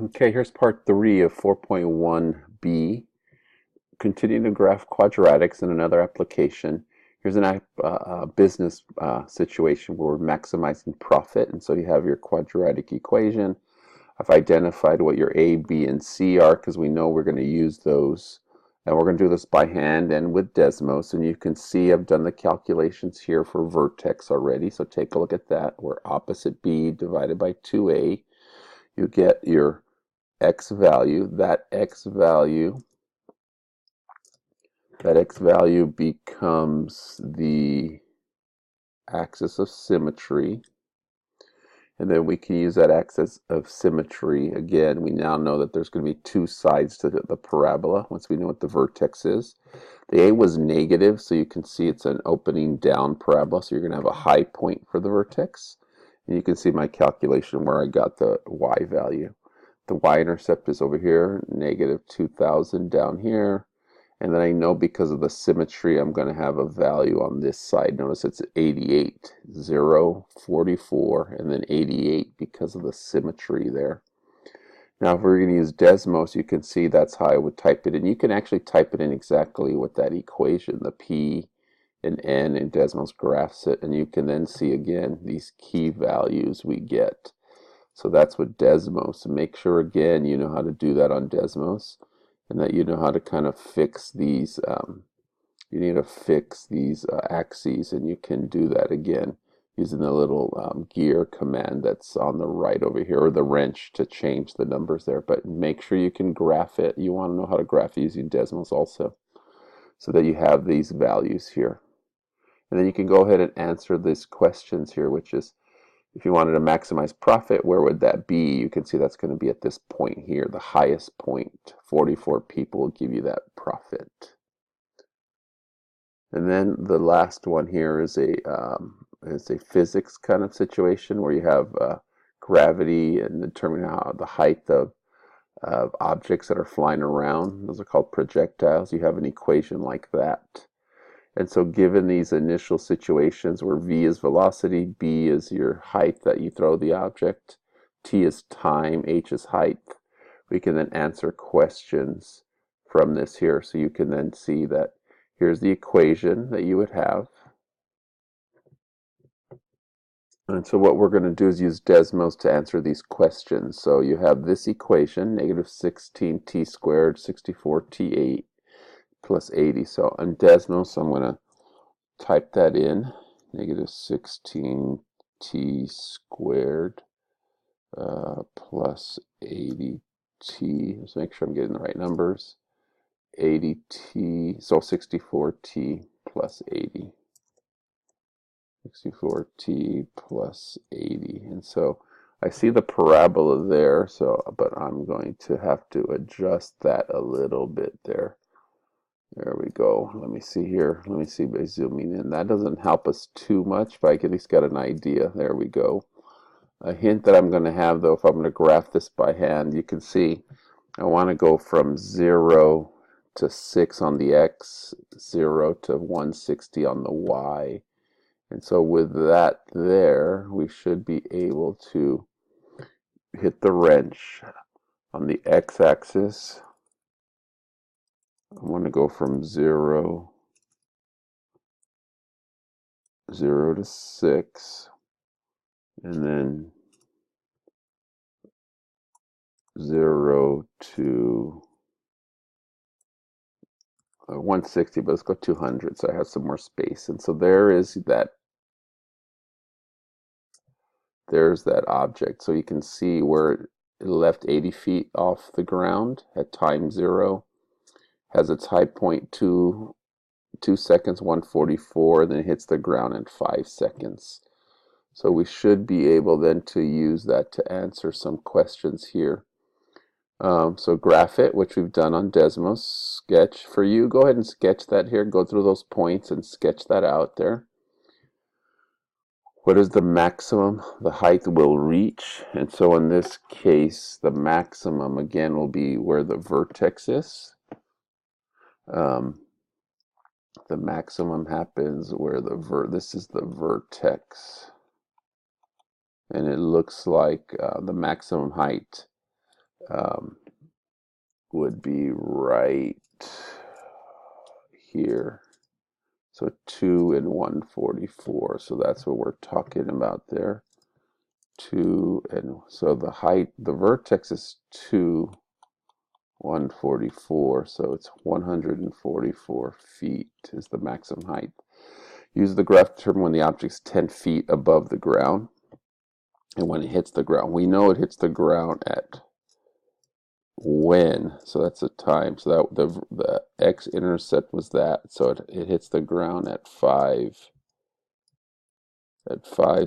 Okay, here's part 3 of 4.1b. Continuing to graph quadratics in another application. Here's a business situation where we're maximizing profit. And so you have your quadratic equation. I've identified what your A, B, and C are because we know we're going to use those. And we're going to do this by hand and with Desmos. And you can see I've done the calculations here for vertex already. So take a look at that. Where opposite B divided by 2A, you get your x value. That x value becomes the axis of symmetry, and then we can use that axis of symmetry again. We now know that there's going to be two sides to the parabola once we know what the vertex is. The A was negative, so you can see it's an opening down parabola, so you're going to have a high point for the vertex. And you can see my calculation where I got the y value. The y-intercept is over here, negative 2,000 down here. And then I know because of the symmetry, I'm going to have a value on this side. Notice it's 88, 0, 44, and then 88 because of the symmetry there. Now, if we're going to use Desmos, you can see that's how I would type it. And you can actually type it in exactly with that equation, the P and N, and Desmos graphs it. And you can then see, again, these key values we get. So that's what Desmos. And make sure, again, you know how to do that on Desmos, and that you know how to kind of fix these. You need to fix these axes, and you can do that again using the little gear command that's on the right over here, or the wrench to change the numbers there. But make sure you can graph it. You want to know how to graph it using Desmos also, so that you have these values here. And then you can go ahead and answer these questions here, which is, if you wanted to maximize profit, where would that be? You can see that's going to be at this point here, the highest point. 44 people will give you that profit. And then the last one here is a physics kind of situation where you have gravity and determining how the height of objects that are flying around. Those are called projectiles. You have an equation like that. And so given these initial situations where v is velocity, b is your height that you throw the object, t is time, h is height, we can then answer questions from this here. So you can then see that here's the equation that you would have. And so what we're going to do is use Desmos to answer these questions. So you have this equation, negative 16t squared, 64t8 plus 80. So on Desmos, I'm going to type that in, negative 16t squared plus 80t. Let's make sure I'm getting the right numbers. 80t, so 64t plus 80. 64t plus 80. And so I see the parabola there, but I'm going to have to adjust that a little bit there. There we go. Let me see here. Let me see by zooming in. That doesn't help us too much, but I at least got an idea. There we go. A hint that I'm going to have, though, if I'm going to graph this by hand, you can see I want to go from 0 to 6 on the x, 0 to 160 on the y. And so with that there, we should be able to hit the wrench on the x-axis. I want to go from 0 to 6, and then 0 to 160, but let's go 200 so I have some more space. And so there's that object. So you can see where it left 80 feet off the ground at time 0, has its high point 2 seconds, 144, then it hits the ground in 5 seconds. So we should be able then to use that to answer some questions here. So graph it, which we've done on Desmos. Sketch for you. Go ahead and sketch that here. Go through those points and sketch that out there. What is the maximum the height will reach? And so in this case, the maximum again will be where the vertex is. The maximum happens where this is the vertex. And it looks like the maximum height um, would be right here. So 2 and 144. So that's what we're talking about there. 2 and so the height, the vertex is 2, 144. So it's 144 feet is the maximum height. Use the graph to determine when the object's 10 feet above the ground and when it hits the ground. We know it hits the ground at when, so that's a time. So that the x-intercept was that. So it hits the ground at 5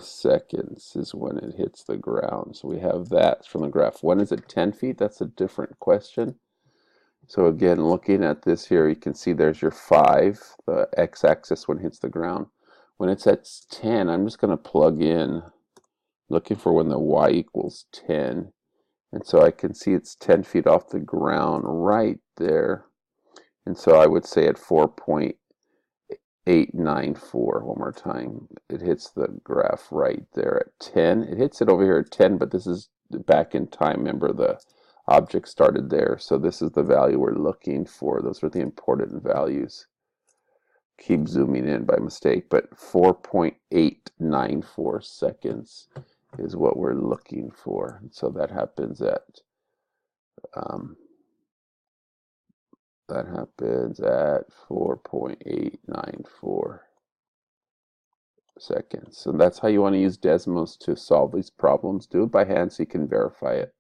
seconds is when it hits the ground. So we have that from the graph. When is it 10 feet? That's a different question. So again, looking at this here, you can see there's your 5, the x-axis when it hits the ground. When it's at 10, I'm just going to plug in, looking for when the y equals 10. And so I can see it's 10 feet off the ground right there. And so I would say at 4.894, one more time, it hits the graph right there at 10. It hits it over here at 10, but this is back in time. Remember, the object started there. So this is the value we're looking for. Those are the important values. Keep zooming in by mistake, but 4.894 seconds is what we're looking for. So that happens at 4.894 seconds. So that's how you want to use Desmos to solve these problems. Do it by hand so you can verify it.